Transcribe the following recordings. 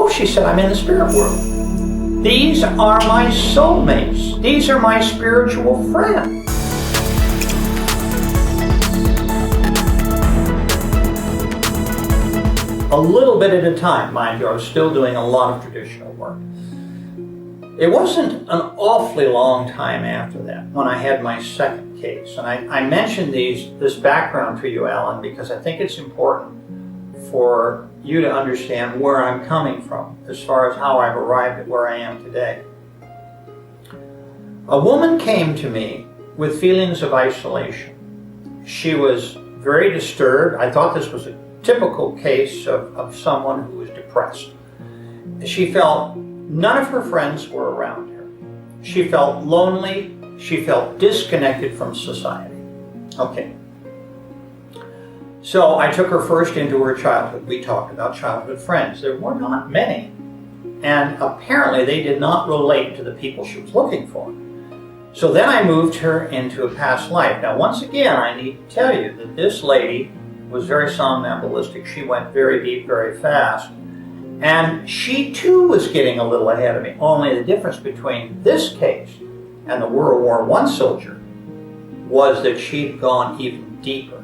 Oh, she said, I'm in the spirit world. These are my soulmates. These are my spiritual friends. A little bit at a time, mind you, I was still doing a lot of traditional work. It wasn't an awfully long time after that when I had my second case. And I mentioned this background to you, Alan, because I think it's important for you to understand where I'm coming from as far as how I've arrived at where I am today. A woman came to me with feelings of isolation. She was very disturbed. I thought this was a typical case of someone who was depressed. She felt none of her friends were around her. She felt lonely. She felt disconnected from society. Okay. So I took her first into her childhood. We talked about childhood friends. There were not many. And apparently they did not relate to the people she was looking for. So then I moved her into a past life. Now, once again, I need to tell you that this lady was very somnambulistic. She went very deep, very fast. And she too was getting a little ahead of me. Only the difference between this case and the World War I soldier was that she'd gone even deeper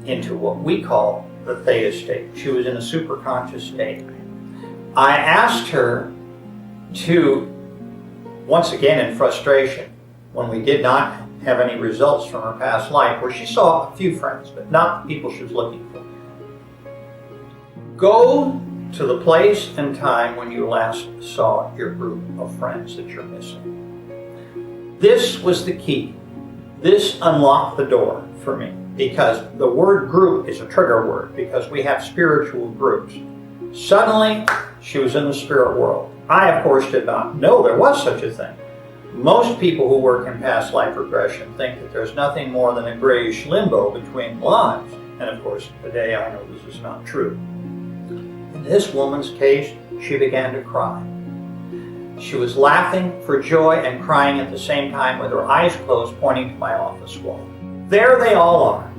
into what we call the theta state. She was in a superconscious state. I asked her to, once again in frustration, when we did not have any results from her past life, where she saw a few friends, but not the people she was looking for. Go to the place and time when you last saw your group of friends that you're missing. This was the key. This unlocked the door for me, because the word group is a trigger word, because we have spiritual groups. Suddenly, she was in the spirit world. I, of course, did not know there was such a thing. Most people who work in past life regression think that there's nothing more than a grayish limbo between lives. And of course, today I know this is not true. In this woman's case, she began to cry. She was laughing for joy and crying at the same time with her eyes closed, pointing to my office wall. There they all are.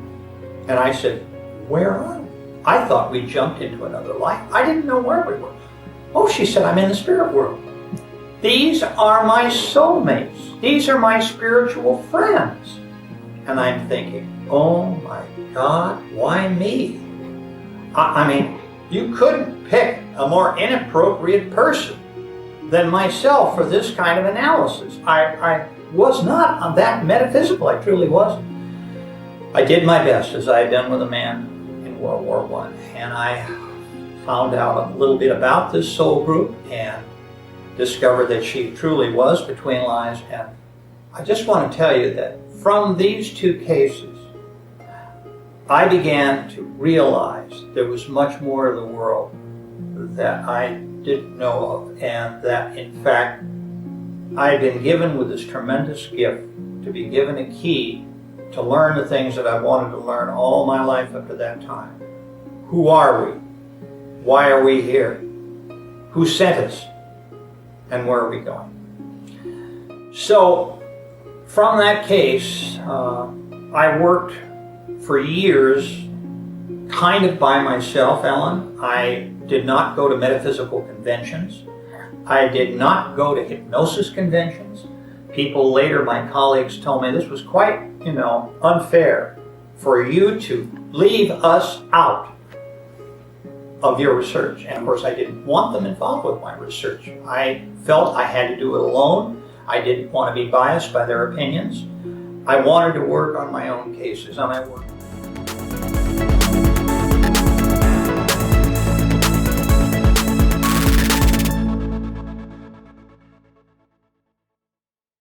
And I said, where are we? I thought we jumped into another life. I didn't know where we were. Oh, she said, I'm in the spirit world. These are my soulmates. These are my spiritual friends. And I'm thinking, oh my God, why me? I mean, you couldn't pick a more inappropriate person than myself for this kind of analysis. I was not that metaphysical, I truly wasn't. I did my best, as I had done with a man in World War I, and I found out a little bit about this soul group and discovered that she truly was between lives. And I just want to tell you that from these two cases, I began to realize there was much more of the world that I didn't know of, and that in fact I had been given with this tremendous gift to be given a key to learn the things that I wanted to learn all my life up to that time. Who are we? Why are we here? Who sent us? And where are we going? So from that case, I worked for years kind of by myself, Ellen. I did not go to metaphysical conventions. I did not go to hypnosis conventions. People later, my colleagues, told me this was quite, unfair for you to leave us out of your research. And of course, I didn't want them involved with my research. I felt I had to do it alone. I didn't want to be biased by their opinions. I wanted to work on my own cases, and I worked.